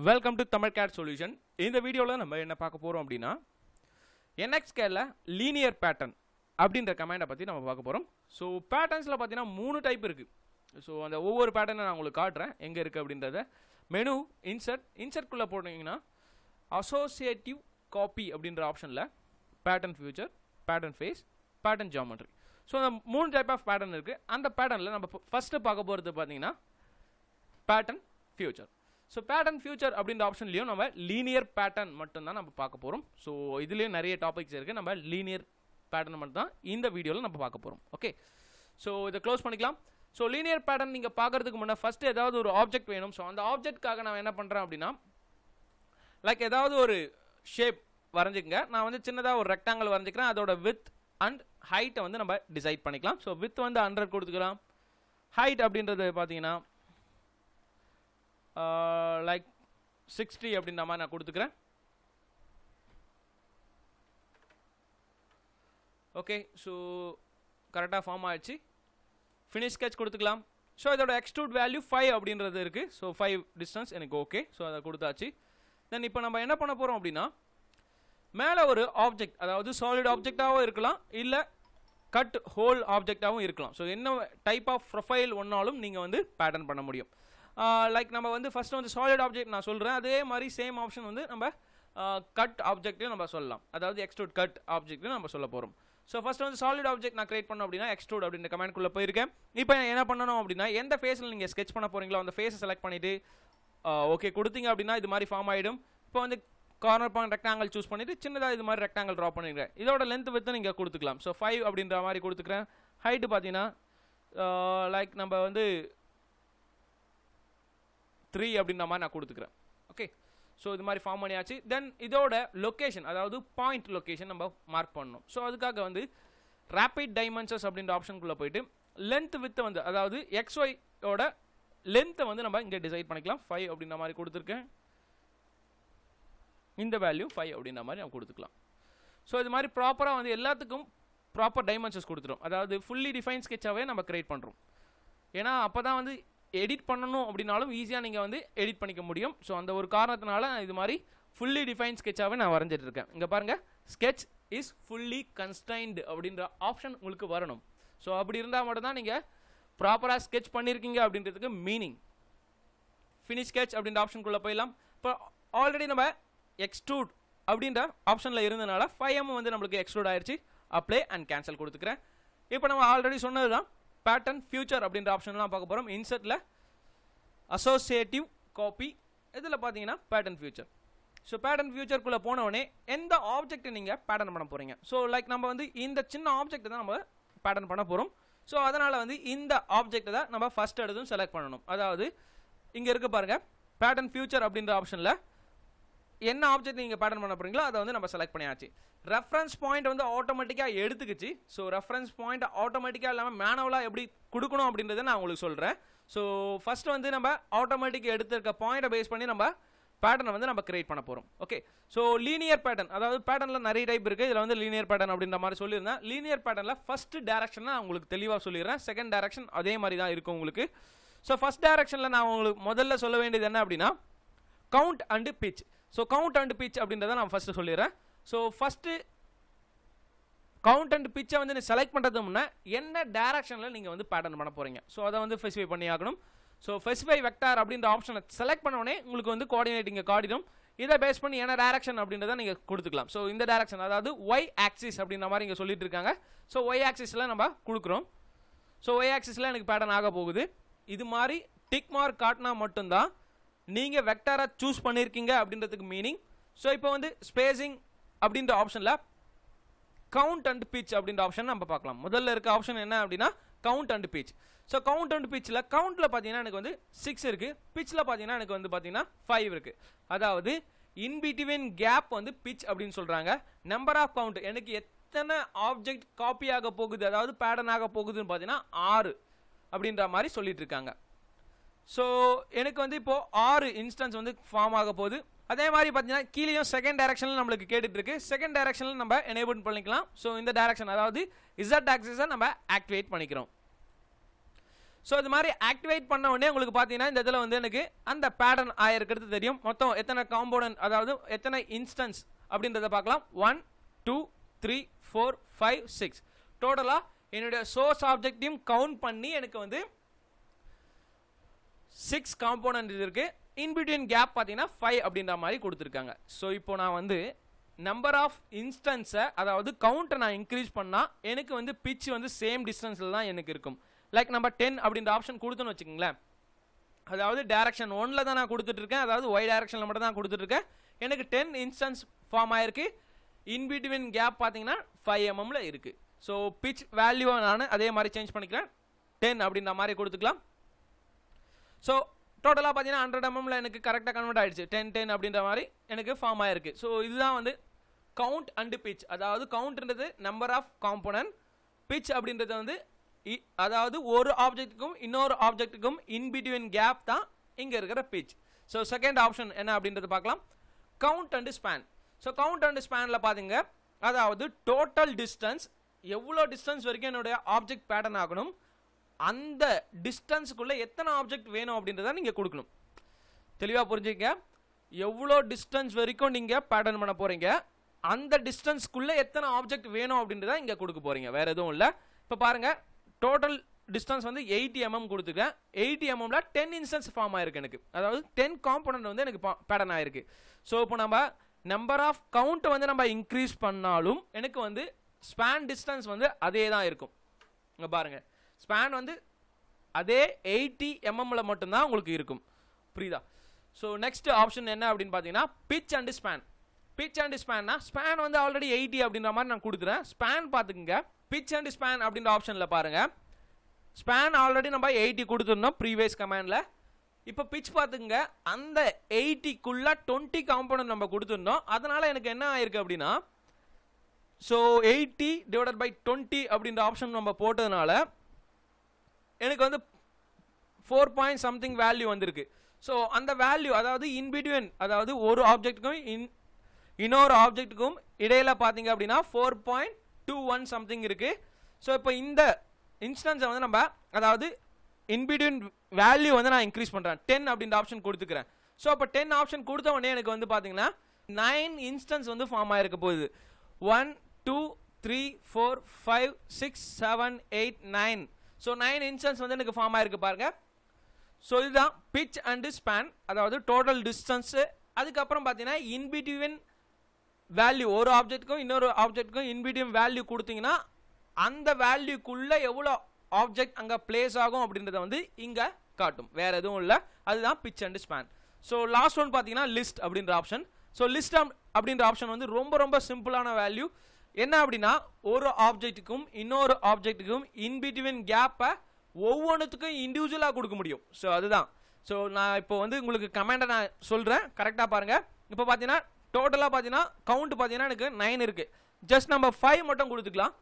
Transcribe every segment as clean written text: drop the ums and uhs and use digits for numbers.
Welcome to தமிழ்கேட் solution. இந்த வீடியோவில் நம்ம என்ன பார்க்க போகிறோம் அப்படின்னா NXCADல லீனியர் பேட்டர்ன் அப்படின்ற கமாண்டை பற்றி நம்ம பார்க்க போகிறோம். ஸோ பேட்டர்ன்ஸில் பார்த்தீங்கன்னா 3 டைப் இருக்குது. ஸோ அந்த ஒவ்வொரு பேட்டர்னை நான் உங்களுக்கு காட்டுறேன் எங்கே இருக்குது அப்படின்றத. மெனு இன்சர்ட்குள்ளே போட்டிங்கன்னா அசோசியேட்டிவ் காப்பி அப்படின்ற ஆப்ஷனில் pattern feature, pattern face, pattern geometry. So அந்த 3 டைப் ஆஃப் பேட்டர்ன் இருக்குது. அந்த பேட்டர்னில் நம்ம ஃபஸ்ட்டு பார்க்க போகிறது பார்த்தீங்கன்னா pattern future. So pattern future அப்படின்ற ஆப்ஷன்லையும் நம்ம லீனியர் பேட்டர்ன் மட்டும்தான் நம்ம பார்க்க போகிறோம். ஸோ இதுலேயும் நிறைய டாபிக்ஸ் இருக்குது. நம்ம லீனியர் பேட்டர்ன் மட்டும் தான் இந்த வீடியோவில் நம்ம பார்க்க போகிறோம். ஓகே, ஸோ இதை க்ளோஸ் பண்ணிக்கலாம். ஸோ லீனியர் பேட்டர்ன் நீங்கள் பார்க்குறதுக்கு முன்னாடி ஃபஸ்ட்டு ஏதாவது ஒரு ஆப்ஜெக்ட் வேணும். ஸோ அந்த ஆப்ஜெக்ட்காக நான் என்ன பண்ணுறேன் அப்படின்னா, லைக் ஏதாவது ஒரு ஷேப் வரைஞ்சிக்கங்க. நான் வந்து சின்னதாக ஒரு ரெக்டாங்கிள் வரைஞ்சிக்கிறேன். அதோட வித் அண்ட் ஹைட்டை வந்து நம்ம டிசைட் பண்ணிக்கலாம். ஸோ வித் வந்து 100 கொடுத்துக்கலாம். ஹைட் அப்படின்றது பார்த்தீங்கன்னா லைக் 60 அப்படின்ற மாதிரி நான் கொடுத்துக்கிறேன். ஓகே, ஸோ கரெக்டாக ஃபார்ம் ஆகிடுச்சு. ஃபினிஷ் ஸ்கெட்ச் கொடுத்துக்கலாம். ஸோ இதோட எக்ஸ்ட்ரூட் வேல்யூ 5 அப்படின்றது இருக்குது. ஸோ 5 டிஸ்டன்ஸ் எனக்கு ஓகே. ஸோ அதை கொடுத்தாச்சு. தென் இப்போ நம்ம என்ன பண்ண போகிறோம் அப்படின்னா, மேலே ஒரு ஆப்ஜெக்ட், அதாவது சாலிட் ஆப்ஜெக்டாகவும் இருக்கலாம், இல்லை கட் ஹோல் ஆப்ஜெக்டாகவும் இருக்கலாம். ஸோ என்ன டைப் ஆஃப் ப்ரொஃபைல் ஒன்றாலும் நீங்கள் வந்து பேட்டர்ன் பண்ண முடியும். லைக் நம்ம வந்து ஃபஸ்ட்டு வந்து சாலிட் ஆப்ஜெக்ட் நான் சொல்கிறேன். அதே மாதிரி சேம் ஆப்ஷன் வந்து நம்ம கட் ஆப்ஜெக்ட்லையும் நம்ம சொல்லலாம். அதாவது எக்ஸ்ட்ரூட் கட் ஆப்ஜெக்ட்லையும் நம்ம சொல்ல போகிறோம். ஸோ ஃபஸ்ட்டு வந்து சாலிட் ஆப்ஜெக்ட் நான் கிரியேட் பண்ணோம் அப்படின்னா எக்ஸ்ட்ரூட் அப்படின்ற கமெண்ட்குள்ளே போயிருக்கேன். இப்போ என்ன பண்ணணும் அப்படின்னா, எந்த ஃபேஸில் நீங்கள் ஸ்கெச் பண்ண போகிறீங்களோ அந்த ஃபேஸை செலக்ட் பண்ணிவிட்டு ஓகே கொடுத்தீங்க அப்படின்னா இது மாதிரி ஃபார்ம் ஆகிடும். இப்போ வந்து கார்னர் பாயிண்ட் ரெக்டாங்கிள் சூஸ் பண்ணிவிட்டு சின்னதாக இது மாதிரி ரெக்டாங்கிள் ட்ரா பண்ணிக்கிறேன். இதோட லென்த் வித்து நீங்கள் கொடுத்துக்கலாம். ஸோ 5 அப்படின்ற மாதிரி கொடுத்துக்கிறேன். ஹைட்டு பார்த்தீங்கன்னா லைக் நம்ம வந்து 3 அப்படின்ற மாதிரி நான் கொடுத்துக்கிறேன். ஓகே, ஸோ இது மாதிரி ஃபார்ம் பண்ணியாச்சு. தென் இதோட லொக்கேஷன், அதாவது பாயிண்ட் லொக்கேஷன் நம்ம மார்க் பண்ணணும். ஸோ அதுக்காக வந்து ரேபிட் டைமென்ஷன்ஸ் அப்படின்ற ஆப்ஷனுக்குள்ளே போயிட்டு லென்த் வித்தை வந்து, அதாவது XYயோட லென்த்தை வந்து நம்ம இங்கே டிசைட் பண்ணிக்கலாம். 5 அப்படின்ற மாதிரி கொடுத்துருக்கேன். இந்த வேல்யூ 5 அப்படின்ற மாதிரி நம்ம கொடுத்துக்கலாம். ஸோ இது மாதிரி ப்ராப்பராக வந்து எல்லாத்துக்கும் ப்ராப்பர் டைமென்ஷன்ஸ் கொடுத்துரும். அதாவது ஃபுல்லி டிஃபைன் ஸ்கெட்சாகவே நம்ம கிரியேட் பண்ணுறோம். ஏன்னா அப்போ தான் வந்து எடிட் பண்ணணும் அப்படின்னாலும் ஈஸியாக நீங்கள் வந்து எடிட் பண்ணிக்க முடியும். ஸோ அந்த ஒரு காரணத்தினால இது மாதிரி ஃபுல்லி டிஃபைன் ஸ்கெட்சாகவே நான் வரைஞ்சிட்டு இருக்கேன். இங்கே பாருங்கள், ஸ்கெட்ச் இஸ் ஃபுல்லி கன்ஸ்டைன்டு அப்படின்ற ஆப்ஷன் உங்களுக்கு வரணும். ஸோ அப்படி இருந்தால் மட்டும் தான் நீங்கள் ப்ராப்பராக ஸ்கெட்ச் பண்ணியிருக்கீங்க அப்படின்றதுக்கு மீனிங். ஃபினிஷ் ஸ்கெட்ச் அப்படின்ற ஆப்ஷனுக்குள்ளே போயிடலாம். இப்போ ஆல்ரெடி நம்ம எக்ஸ்ட்ரூட் அப்படின்ற ஆப்ஷனில் இருந்தனால 5M வந்து நம்மளுக்கு எக்ஸ்ட்ரூட் ஆயிடுச்சு. அப்ளை அண்ட் கேன்சல் கொடுத்துக்கிறேன். இப்போ நம்ம ஆல்ரெடி சொன்னது தான் பேட்டர்ன் ஃபியூச்சர் அப்படின்ற ஆப்ஷன்லாம் பார்க்க போகிறோம். இன்சர்ட்டில் அசோசியேட்டிவ் காப்பி, இதில் பார்த்தீங்கன்னா பேட்டர்ன் ஃபியூச்சர். ஸோ பேட்டர்ன் ஃபியூச்சருக்குள்ளே போனவொடனே எந்த ஆப்ஜெக்ட்டை நீங்கள் பேட்டர்ன் பண்ண போகிறீங்க. ஸோ லைக் நம்ம வந்து இந்த சின்ன ஆப்ஜெக்ட்டை தான் நம்ம பேட்டர்ன் பண்ண போகிறோம். ஸோ அதனால் வந்து இந்த ஆப்ஜெக்ட்டை தான் நம்ம ஃபஸ்ட் எடுத்தும் செலக்ட் பண்ணணும். அதாவது இங்கே இருக்க பாருங்கள், பேட்டர்ன் ஃபியூச்சர் அப்படின்ற ஆப்ஷனில் என்ன ஆப்ஜெக்ட் நீங்கள் பேட்டர்ன் பண்ண போகிறீங்களோ அதை வந்து நம்ம செலக்ட் பண்ணியாச்சு. ரெஃபரன்ஸ் பாயிண்ட் வந்து ஆட்டோமேட்டிக்காக எடுத்துக்கிச்சு. ஸோ ரெஃபரன்ஸ் பாயிண்ட் ஆட்டோமேட்டிக்காக இல்லாமல் மேனுவலாக எப்படி கொடுக்கணும் அப்படின்றத நான் உங்களுக்கு சொல்கிறேன். ஸோ ஃபஸ்ட்டு வந்து நம்ம ஆட்டோமேட்டிக் எடுத்துருக்க பாயிண்ட்டை பேஸ் பண்ணி நம்ம பேட்டர்னை வந்து நம்ம கிரியேட் பண்ண போகிறோம். ஓகே, ஸோ லீனியர் பேட்டர்ன், அதாவது பேட்டர்னில் நிறைய டைப் இருக்குது. இதில் வந்து லீனியர் பேட்டர்ன் அப்படின்ற மாதிரி சொல்லியிருந்தேன். லீனியர் பேட்டர்னில் ஃபஸ்ட்டு டேரக்ஷன் நான் உங்களுக்கு தெளிவாக சொல்லிடுறேன். செகண்ட் டேரக்ஷன் அதே மாதிரி தான் இருக்கும் உங்களுக்கு. ஸோ ஃபஸ்ட் டேரக்ஷனில் நான் உங்களுக்கு முதல்ல சொல்ல வேண்டியது என்ன அப்படின்னா, count and pitch. So count and pitch அப்படின்றத நான் ஃபஸ்ட்டு சொல்லிடுறேன். ஸோ ஃபஸ்ட்டு கவுண்ட் அண்ட் பிச்சை வந்து நீங்கள் செலக்ட் பண்ணுறது முன்னே என்ன டேரக்ஷனில் நீங்கள் வந்து பேட்டர்ன் பண்ண போகிறீங்க. ஸோ அதை வந்து ஸ்பெசிஃபை பண்ணி ஆகணும். ஸோ ஸ்பெசிஃபை வெக்டார் அப்படின்ற ஆப்ஷனை செலக்ட் பண்ணோடனே உங்களுக்கு வந்து கோஆர்டினேட் இங்கே காட்டிடும். இதை பேஸ் பண்ணி என்ன டேரக்ஷன் அப்படின்றத நீங்கள் கொடுத்துக்கலாம். ஸோ இந்த டேரக்ஷன், அதாவது ஒய் ஆக்சிஸ் அப்படின்ற மாதிரி இங்கே சொல்லிட்டு இருக்காங்க. ஸோ ஒய் ஆக்சிஸில் நம்ம கொடுக்குறோம். ஸோ ஒய் ஆக்சிஸில் எனக்கு பேட்டர்ன் ஆக போகுது. இது மாதிரி டிக் மார்க் காட்டினா மட்டும்தான் நீங்கள் வெக்டாரை சூஸ் பண்ணியிருக்கீங்க அப்படின்றதுக்கு மீனிங். ஸோ இப்போ வந்து ஸ்பேசிங் அப்படின்ற ஆப்ஷனில் கவுண்ட் அண்ட் பிச் அப்படின்ற ஆப்ஷன் நம்ம பார்க்கலாம். முதல்ல இருக்க ஆப்ஷன் என்ன அப்படின்னா count and pitch. So count and பிச்சில் கவுண்டில் பார்த்தீங்கன்னா எனக்கு வந்து 6 இருக்குது. பிச்சில் பார்த்தீங்கன்னா எனக்கு வந்து பார்த்தீங்கன்னா 5 இருக்குது. அதாவது இன் பிட்வீன் கேப் வந்து பிச் அப்படின்னு சொல்கிறாங்க. நம்பர் ஆஃப் கவுண்ட், எனக்கு எத்தனை ஆப்ஜெக்ட் காப்பி ஆக போகுது, அதாவது பேட்டர்ன் ஆக போகுதுன்னு பார்த்தீங்கன்னா 6 அப்படின்ற மாதிரி சொல்லிட்டு இருக்காங்க. ஸோ எனக்கு வந்து இப்போது 6 இன்ஸ்டன்ஸ் வந்து ஃபார்ம் ஆக போகுது. அதே மாதிரி பார்த்தீங்கன்னா கீழேயும் செகண்ட் டைரக்ஷனில் நம்மளுக்கு கேட்டுட்டு இருக்கு. செகண்ட் டைரக்ஷனில் நம்ம எனேபிள் பண்ணிக்கலாம். ஸோ இந்த டைரக்ஷன், அதாவது இசட் ஆக்சிஸை நம்ம ஆக்டிவேட் பண்ணிக்கிறோம். ஸோ இது மாதிரி ஆக்டிவேட் பண்ண உடனே உங்களுக்கு பார்த்தீங்கன்னா இந்த இதில் வந்து எனக்கு அந்த பேட்டர்ன் ஆயிருக்கிறது தெரியும். மொத்தம் எத்தனை காம்போனன்ட், அதாவது எத்தனை இன்ஸ்டன்ஸ் அப்படின்றத பார்க்கலாம். 1 2 3 4 5 6 டோட்டலாக என்னுடைய சோர்ஸ் ஆப்ஜெக்டையும் கவுண்ட் பண்ணி எனக்கு வந்து 6 காம்போனன்ட் இருக்குது. இன்பிட்வீன் கேப் பார்த்தீங்கன்னா 5 அப்படின்ற மாதிரி கொடுத்துருக்காங்க. ஸோ இப்போ நான் வந்து நம்பர் ஆஃப் இன்ஸ்டன்ஸை, அதாவது கவுண்ட்டை நான் இன்க்ரீஸ் பண்ணால் எனக்கு வந்து பிச் வந்து சேம் டிஸ்டன்ஸில் தான் எனக்கு இருக்கும். லைக் நம்ம 10 அப்படின்ற ஆப்ஷன் கொடுத்தோன்னு வச்சுக்கோங்களேன், அதாவது டேரக்ஷன் 1ல் தான் நான் கொடுத்துட்ருக்கேன், அதாவது ஒய் டேரக்ஷனில் மட்டும் தான் கொடுத்துட்ருக்கேன். எனக்கு 10 இன்ஸ்டன்ஸ் ஃபார்ம் ஆயிருக்கு. இன்பிட்வீன் கேப் பார்த்தீங்கன்னா 5 mmல இருக்குது. ஸோ பிச் வேல்யூவை நான் அதே மாதிரி சேஞ்ச் பண்ணிக்கிறேன், 10 அப்படின்ற மாதிரி கொடுத்துக்கலாம். ஸோ டோட்டலாக பார்த்தீங்கன்னா 100 mmல எனக்கு கரெக்டாக கன்வெர்ட் ஆகிடுச்சு. 10 10 அப்படின்ற மாதிரி எனக்கு ஃபார்ம் ஆயிருக்கு. ஸோ இதுதான் வந்து கவுண்ட் அண்டு பிச். அதாவது கவுண்ட்ன்றது நம்பர் ஆஃப் காம்போனன்ட், பிச் அப்படின்றது வந்து அதாவது ஒரு ஆப்ஜெக்ட்டுக்கும் இன்னொரு ஆப்ஜெக்ட்டுக்கும் இன்பிட்வீன் கேப் தான் இங்கே இருக்கிற பிச். ஸோ செகண்ட் ஆப்ஷன் என்ன அப்படின்றது பார்க்கலாம், count and span. So count and ஸ்பேனில் பார்த்தீங்க, அதாவது டோட்டல் டிஸ்டன்ஸ், எவ்வளோ டிஸ்டன்ஸ் வரைக்கும் என்னுடைய ஆப்ஜெக்ட் பேட்டர்ன் ஆகணும், அந்த டிஸ்டன்ஸுக்குள்ளே எத்தனை ஆப்ஜெக்ட் வேணும் அப்படின்றத நீங்கள் கொடுக்கணும். தெளிவாக புரிஞ்சுக்க, எவ்வளோ டிஸ்டன்ஸ் வரைக்கும் நீங்கள் பேட்டர்ன் பண்ண போகிறீங்க, அந்த டிஸ்டன்ஸ்க்குள்ளே எத்தனை ஆப்ஜெக்ட் வேணும் அப்படின்றத இங்கே கொடுக்க போகிறீங்க, வேறு எதுவும் இல்லை. இப்போ பாருங்கள், டோட்டல் டிஸ்டன்ஸ் வந்து 80 mm கொடுத்துருக்கேன். 80 mmல 10 இன்ஸ்டன்ஸ் ஃபார்ம் ஆயிருக்கு எனக்கு, அதாவது 10 காம்போனன்ட் வந்து எனக்கு பேட்டர்ன் ஆயிருக்கு. ஸோ இப்போ நம்ம நம்பர் ஆஃப் கவுண்ட் வந்து நம்ம இன்க்ரீஸ் பண்ணாலும் எனக்கு வந்து ஸ்பேன் டிஸ்டன்ஸ் வந்து அதே தான் இருக்கும். இங்கே பாருங்கள், ஸ்பேன் வந்து அதே 80 mmல மட்டும்தான் உங்களுக்கு இருக்கும். புரியுதா? ஸோ நெக்ஸ்ட் ஆப்ஷன் என்ன அப்படின்னு பார்த்தீங்கன்னா pitch and span. Pitch and ஸ்பேன்னா, ஸ்பேன் வந்து ஆல்ரெடி 80 அப்படின்ற மாதிரி நான் கொடுக்குறேன். ஸ்பேன் பார்த்துக்குங்க, பிச் அண்ட் ஸ்பேன் அப்படின்ற ஆப்ஷனில் பாருங்கள், ஸ்பேன் ஆல்ரெடி நம்ம 80 கொடுத்துருந்தோம் ப்ரீவியஸ் கமாண்டில். இப்போ பிச் பார்த்துக்குங்க, அந்த 80க்குள்ளே 20 காம்போனன்ட் நம்ம கொடுத்துருந்தோம். அதனால் எனக்கு என்ன ஆயிருக்கு அப்படின்னா, ஸோ 80 டிவைடட் பை 20 அப்படின்ற ஆப்ஷன் நம்ம போட்டதுனால எனக்கு வந்து 4 பாயிண்ட் சம்திங் வேல்யூ வந்திருக்கு. ஸோ அந்த வேல்யூ, அதாவது இன்பிட்வீன், அதாவது ஒரு ஆப்ஜெக்ட்டுக்கும் இன்னொரு ஆப்ஜெக்ட்டுக்கும் இடையில பார்த்தீங்க அப்படின்னா 4.21 சம்திங் இருக்குது. ஸோ இப்போ இந்த இன்ஸ்டன்ஸை வந்து நம்ம, அதாவது இன்பிட்வீன் வேல்யூ வந்து நான் இன்க்ரீஸ் பண்ணுறேன், 10 அப்படின்ற ஆப்ஷன் கொடுத்துக்கிறேன். ஸோ அப்போ 10 ஆப்ஷன் கொடுத்த உடனே எனக்கு வந்து பார்த்தீங்கன்னா 9 இன்ஸ்டன்ஸ் வந்து ஃபார்ம் ஆகிருக்க போகுது. 1 2 3 4 5 6 7 8 9. ஸோ 9 இன்ஸ்டன்ஸ் வந்து எனக்கு ஃபார்ம் ஆகிருக்கு பாருங்க. ஸோ இதுதான் பிச் அண்டு ஸ்பேன், அதாவது டோட்டல் டிஸ்டன்ஸு. அதுக்கப்புறம் பார்த்தீங்கன்னா இன்பிட்வீன் வேல்யூ, ஒரு ஆப்ஜெக்ட்டுக்கும் இன்னொரு ஆப்ஜெக்ட்டுக்கும் இன்பிட்வீன் வேல்யூ கொடுத்தீங்கன்னா அந்த வேல்யூக்குள்ளே எவ்வளோ ஆப்ஜெக்ட் அங்கே பிளேஸ் ஆகும் அப்படின்றத வந்து இங்கே காட்டும், வேறு எதுவும் இல்லை. அதுதான் pitch and span. So last one பார்த்தீங்கன்னா லிஸ்ட் அப்படின்ற ஆப்ஷன். ஸோ லிஸ்ட் அப்படின்ற ஆப்ஷன் வந்து ரொம்ப ரொம்ப சிம்பிளான வேல்யூ. என்ன அப்படின்னா, ஒரு ஆப்ஜெக்ட்டுக்கும் இன்னொரு ஆப்ஜெக்ட்டுக்கும் இன்பிட்வீன் கேப்பை ஒவ்வொன்றுத்துக்கும் இண்டிவிஜுவலாக கொடுக்க முடியும். ஸோ அதுதான். ஸோ நான் இப்போ வந்து உங்களுக்கு கமெண்டை நான் சொல்கிறேன், கரெக்டாக பாருங்கள். இப்போ பார்த்தீங்கன்னா டோட்டலாக பார்த்தீங்கன்னா கவுண்ட் பார்த்தீங்கன்னா எனக்கு 9 இருக்குது. ஜஸ்ட் நம்ம 5 மட்டும் கொடுத்துக்கலாம்.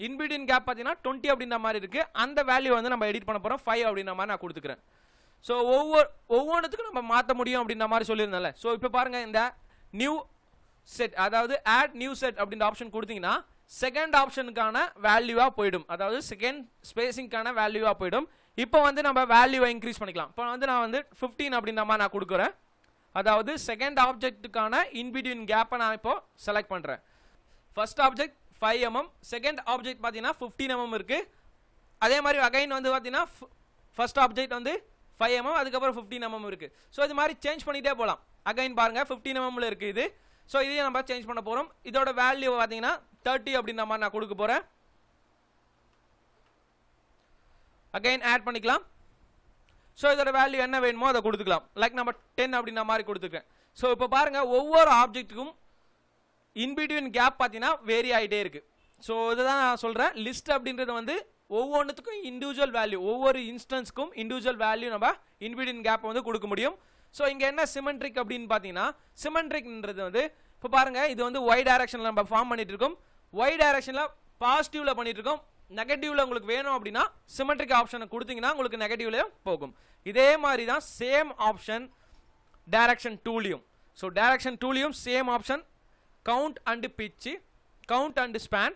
இன்பிட்வீன் கேப் பார்த்தீங்கன்னா 20 அப்படின்ற மாதிரி இருக்குது. அந்த வேல்யூ வந்து நம்ம எடிட் பண்ண போகிறோம், 5 அப்படின்ற மாதிரி நான் கொடுத்துக்கிறேன். ஸோ ஒவ்வொன்றுத்துக்கும் நம்ம மாற்ற முடியும் அப்படின்ற மாதிரி சொல்லியிருந்தேன்ல. ஸோ இப்போ பாருங்கள், இந்த நியூ செட், அதாவது ஆட் நியூ செட் அப்படின்ற ஆப்ஷன் கொடுத்தீங்கன்னா செகண்ட் ஆப்ஷனுக்கான வேல்யூவாக போயிடும், அதாவது செகண்ட் ஸ்பேசிங்கான வேல்யூவாக போயிடும். இப்போ வந்து நம்ம வேல்யூவை இன்க்ரீஸ் பண்ணிக்கலாம். இப்போ வந்து நான் வந்து 15 அப்படின்ற மாதிரி நான் கொடுக்குறேன், அதாவது செகண்ட் ஆப்ஜெக்ட்டுக்கான இன்பிட்வீன் கேப்பை நான் இப்போ செலக்ட் பண்ணுறேன். First object 5 mm, second object பார்த்தீங்கன்னா 15 mm இருக்குது. அதே மாதிரி அகைன் வந்து பார்த்தீங்கன்னா ஃபர்ஸ்ட் ஆப்ஜெக்ட் வந்து 5 mm, அதுக்கப்புறம் 15 mm இருக்குது. ஸோ இது மாதிரி சேஞ்ச் பண்ணிகிட்டே போகலாம். அகைன் பாருங்கள் 15 mmல இருக்குது இது. ஸோ இதையும் நம்ம சேஞ்ச் பண்ண போகிறோம். இதோட வேல்யூ பார்த்தீங்கன்னா 30 அப்படின்ற மாதிரி நான் கொடுக்க போகிறேன். அகைன் ஆட் பண்ணிக்கலாம். ஸோ இதோட வேல்யூ என்ன வேணுமோ அதை கொடுத்துக்கலாம். லைக் நம்ம 10 அப்படின்ற மாதிரி கொடுத்துருக்கேன். ஸோ இப்போ பாருங்கள், ஒவ்வொரு ஆப்ஜெக்ட்டுக்கும் இன்பிட்வீன் கேப் பார்த்தீங்கன்னா வேரி ஆகிட்டே இருக்குது. ஸோ இதுதான் நான் சொல்கிறேன், லிஸ்ட் அப்படின்றது வந்து ஒவ்வொன்றுத்துக்கும் இண்டிவிஜுவல் வேல்யூ, ஒவ்வொரு இன்ஸ்டன்ஸ்க்கும் இண்டிவிஜுவல் வேல்யூ நம்ம இன்பிட்வீன் கேப் வந்து கொடுக்க முடியும். ஸோ இங்கே என்ன சிமெட்ரிக் அப்படின்னு பார்த்தீங்கன்னா, சிமெட்ரிக்ன்றது வந்து இப்போ பாருங்கள், இது வந்து ஒய் டைரக்ஷனில் நம்ம ஃபார்ம் பண்ணிட்டு இருக்கோம். ஒய் டைரக்ஷனில் பாசிட்டிவில் பண்ணிட்டு இருக்கோம். நெகட்டிவ்ல உங்களுக்கு வேணும் அப்படின்னா சிமெட்ரிக் ஆப்ஷனை கொடுத்தீங்கன்னா உங்களுக்கு நெகட்டிவ்ல போகும். இதே மாதிரி தான் சேம் ஆப்ஷன் டைரக்ஷன் டூலையும். ஸோ டைரக்ஷன் டூலையும் same option, count and pitch, count and span,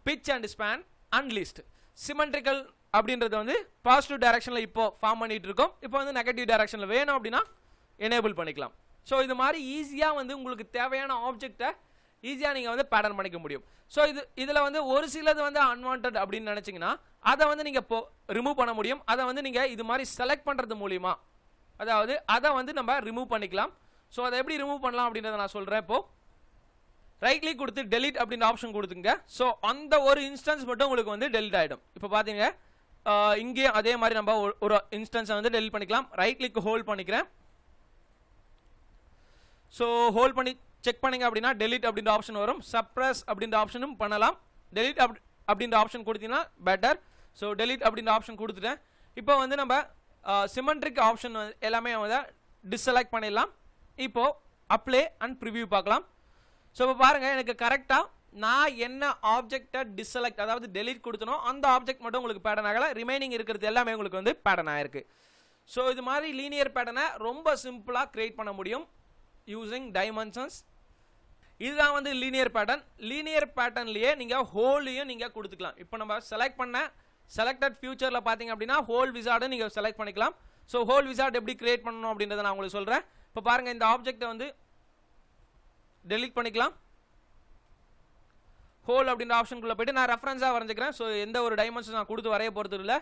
pitch and span and list. Symmetrical அப்படின்றது வந்து பாசிட்டிவ் டைரக்ஷனில் இப்போ ஃபார்ம் பண்ணிட்டு இருக்கோம். இப்போ வந்து நெகட்டிவ் டைரக்ஷனில் வேணும் அப்படின்னா எனேபிள் பண்ணிக்கலாம். ஸோ இது மாதிரி ஈஸியாக வந்து உங்களுக்கு தேவையான ஆப்ஜெக்டை ஈஸியாக நீங்கள் வந்து பேட்டர்ன் பண்ணிக்க முடியும். ஸோ இதில் வந்து ஒரு சிலது வந்து அன்வான்ட் அப்படின்னு நினச்சிங்கன்னா அதை வந்து நீங்கள் இப்போ ரிமூவ் பண்ண முடியும். அதை வந்து நீங்கள் இது மாதிரி செலக்ட் பண்ணுறது மூலிமா அதாவது அதை வந்து நம்ம ரிமூவ் பண்ணிக்கலாம். ஸோ அதை எப்படி ரிமூவ் பண்ணலாம் அப்படின்றத நான் சொல்கிறேன். இப்போ ரைட் கிளிக் கொடுத்து டெலிட் அப்படின்ற ஆப்ஷன் கொடுத்துங்க. ஸோ அந்த ஒரு இன்ஸ்டன்ஸ் மட்டும் உங்களுக்கு வந்து டெலிட் ஆகிடும். இப்போ பார்த்தீங்க இங்கேயும் அதே மாதிரி நம்ம ஒரு இன்ஸ்டன்ஸை வந்து டெலிட் பண்ணிக்கலாம். ரைட் கிளிக் ஹோல்ட் பண்ணிக்கிறேன். ஸோ ஹோல்ட் பண்ணி செக் பண்ணிங்க அப்படின்னா டெலிட் அப்படின்ற ஆப்ஷன் வரும். சப்ரஸ் அப்படின்ற ஆப்ஷனும் பண்ணலாம். டெலிட் அப்படின்ற ஆப்ஷன் கொடுத்தீங்கன்னா பெட்டர். ஸோ டெலிட் அப்படின்ற ஆப்ஷன் கொடுத்துட்டேன். இப்போ வந்து நம்ம சிமெட்ரிக் ஆப்ஷன் எல்லாமே வந்து டிஸ்செலக்ட் பண்ணிடலாம். இப்போது அப்ளை அண்ட் ப்ரிவியூ பார்க்கலாம். ஸோ இப்போ பாருங்கள் எனக்கு கரெக்டாக நான் என்ன ஆப்ஜெக்டை டிஸ்செலக்ட் அதாவது டெலிட் கொடுத்தனோ அந்த ஆப்ஜெக்ட் மட்டும் உங்களுக்கு பேட்டர்ன் ஆகலை. ரிமைனிங் இருக்கிறது எல்லாமே உங்களுக்கு வந்து பேட்டர்ன் ஆகிருக்கு. ஸோ இது மாதிரி லீனியர் பேட்டர்னை ரொம்ப சிம்பிளாக கிரியேட் பண்ண முடியும் யூசிங் டைமென்ஷன்ஸ். இதுதான் வந்து லீனியர் பேட்டர்ன். லீனியர் பேட்டர்ன்லேயே நீங்கள் ஹோலையும் நீங்கள் கொடுத்துக்கலாம். இப்போ நம்ம செலக்ட் பண்ண செலக்டட் ஃபியூச்சரில் பார்த்தீங்க அப்படின்னா ஹோல் விசார்டு நீங்கள் செலக்ட் பண்ணிக்கலாம். ஸோ ஹோல் விசார்டு எப்படி கிரியேட் பண்ணணும் அப்படின்றத நான் உங்களுக்கு சொல்கிறேன். இப்போ பாருங்கள் இந்த ஆப்ஜெக்டை வந்து டெலிட் பண்ணிக்கலாம். ஹோல் அப்படின்ற ஆப்ஷனுக்குள்ளே போய்ட்டு நான் ரெஃபரன்ஸாக வரைஞ்சிக்கிறேன். ஸோ எந்த ஒரு டைமென்ஷன் நான் கொடுத்து வரைய போகிறது இல்லை.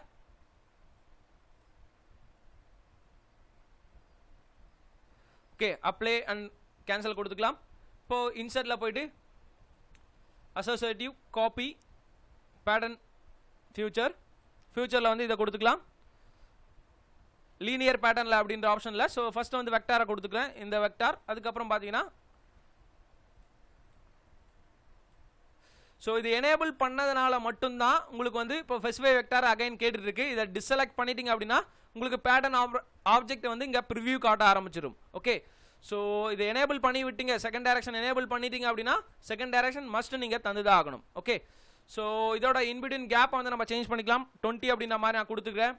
ஓகே அப்ளை அண்ட் கேன்சல் கொடுத்துக்கலாம். இப்போது இன்சர்ட்டில் போய்ட்டு அசோசியேட்டிவ் காப்பி பேட்டர்ன் ஃபியூச்சரில் வந்து இதை கொடுத்துக்கலாம். லீனியர் பேட்டர்னில் அப்படின்ற ஆப்ஷனில் ஸோ ஃபஸ்ட்டு வந்து வெக்டாரை கொடுத்துக்கிறேன். இந்த வெக்டார் அதுக்கப்புறம் பார்த்தீங்கன்னா ஸோ இது எனேபிள் பண்ணதுனால மட்டும்தான் உங்களுக்கு வந்து இப்போ ஸ்பெசிஃபை வெக்டார் அகைன் கேட்டுருக்கு. இதை டிஸ்செலக்ட் பண்ணிட்டீங்க அப்படின்னா உங்களுக்கு பேட்டர்ன் ஆப்ஜெக்ட் வந்து இங்கே ப்ரிவியூ காட்ட ஆரம்பிச்சிடும். ஓகே ஸோ இதை எனேபிள் பண்ணி விட்டீங்க, செகண்ட் டைரக்ஷன் எனேபிள் பண்ணிட்டீங்க அப்படின்னா செகண்ட் டைரக்ஷன் மஸ்ட் நீங்கள் தந்துதான் ஆகணும். ஓகே ஸோ இதோட இன்பிட்வீன் கேப்பை வந்து நம்ம சேஞ்ச் பண்ணிக்கலாம். 20 அப்படின்ற மாதிரி நான் கொடுத்துக்கிறேன்.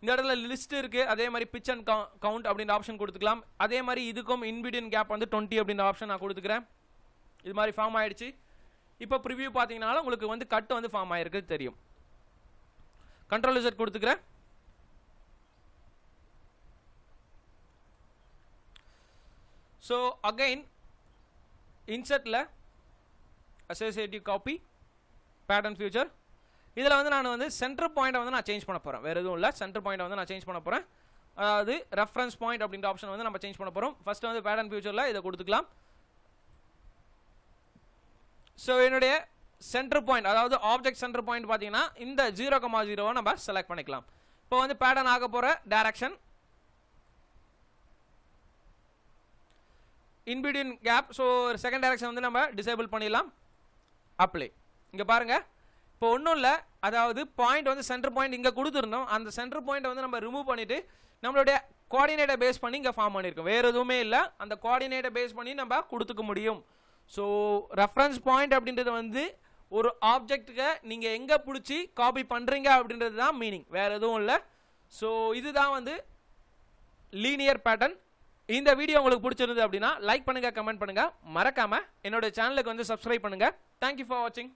இந்த இடத்துல லிஸ்ட் இருக்குது. அதே மாதிரி பிச் அண்ட் கவுண்ட் அப்படின்ற ஆப்ஷன் கொடுத்துக்கலாம். அதே மாதிரி இதுக்கும் இன்பிட்வீன் கேப் வந்து 20 அப்படின்ற ஆப்ஷன் நான் கொடுத்துக்கிறேன். இது மாதிரி ஃபார்ம் ஆயிடுச்சு. இப்போ ப்ரிவியூ பார்த்தீங்கன்னாலும் உங்களுக்கு வந்து கட் வந்து ஃபார்ம் ஆயிருக்கு தெரியும். கண்ட்ரோல் Z கொடுத்துக்கிறேன். ஸோ அகைன் இன்சர்ட்டில் அசோசியேட்டிவ் காப்பி பேட்டர்ன் ஃபியூச்சர் இதில் வந்து நான் வந்து சென்டர் பாயிண்ட்டை வந்து நான் சேஞ்ச் பண்ண போகிறேன். வேறு எதுவும் இல்லை, சென்டர் பாயிண்ட்டை வந்து நான் சேஞ்ச் பண்ண போகிறேன். அதாவது ரெஃபரன்ஸ் பாயிண்ட் அப்படின்ற ஆப்ஷன் வந்து நம்ம சேஞ்ச் பண்ண போகிறோம். ஃபஸ்ட்டு வந்து பேட்டர்ன் ஃபியூச்சரில் இதை கொடுத்துக்கலாம். ஸோ என்னுடைய சென்டர் பாயிண்ட் அதாவது ஆப்ஜெக்ட் சென்டர் பாயிண்ட் பார்த்தீங்கன்னா இந்த 0,0 நம்ம செலக்ட் பண்ணிக்கலாம். இப்போ வந்து பேட்டர்ன் ஆக போகிற direction in between gap. So second direction வந்து நம்ம டிசேபிள் பண்ணிடலாம். அப்ளை. இங்கே பாருங்கள் இப்போ ஒன்றும் இல்லை, அதாவது பாயிண்ட் வந்து சென்டர் பாயிண்ட் இங்கே கொடுத்துருந்தோம். அந்த சென்டர் பாயிண்ட்டை வந்து நம்ம ரிமூவ் பண்ணிவிட்டு நம்மளுடைய கோஆர்டினேட்டை பேஸ் பண்ணி இங்கே ஃபார்ம் பண்ணியிருக்கோம். வேறு எதுவுமே இல்லை, அந்த கோஆர்டினேட்டை பேஸ் பண்ணி நம்ம கொடுத்துக்க முடியும். ஸோ ரெஃபரன்ஸ் பாயிண்ட் அப்படின்றது வந்து ஒரு ஆப்ஜெக்ட்டுக்கு நீங்கள் எங்கே பிடிச்சி காப்பி பண்ணுறீங்க அப்படின்றது தான் மீனிங், வேறு எதுவும் இல்லை. ஸோ இதுதான் வந்து லீனியர் பேட்டர்ன். இந்த வீடியோ உங்களுக்கு பிடிச்சிருந்தது அப்படின்னா லைக் பண்ணுங்கள், கமெண்ட் பண்ணுங்கள், மறக்காமல் என்னோட சேனலுக்கு வந்து சப்ஸ்கிரைப் பண்ணுங்கள். தேங்க்யூ ஃபார் வாட்சிங்.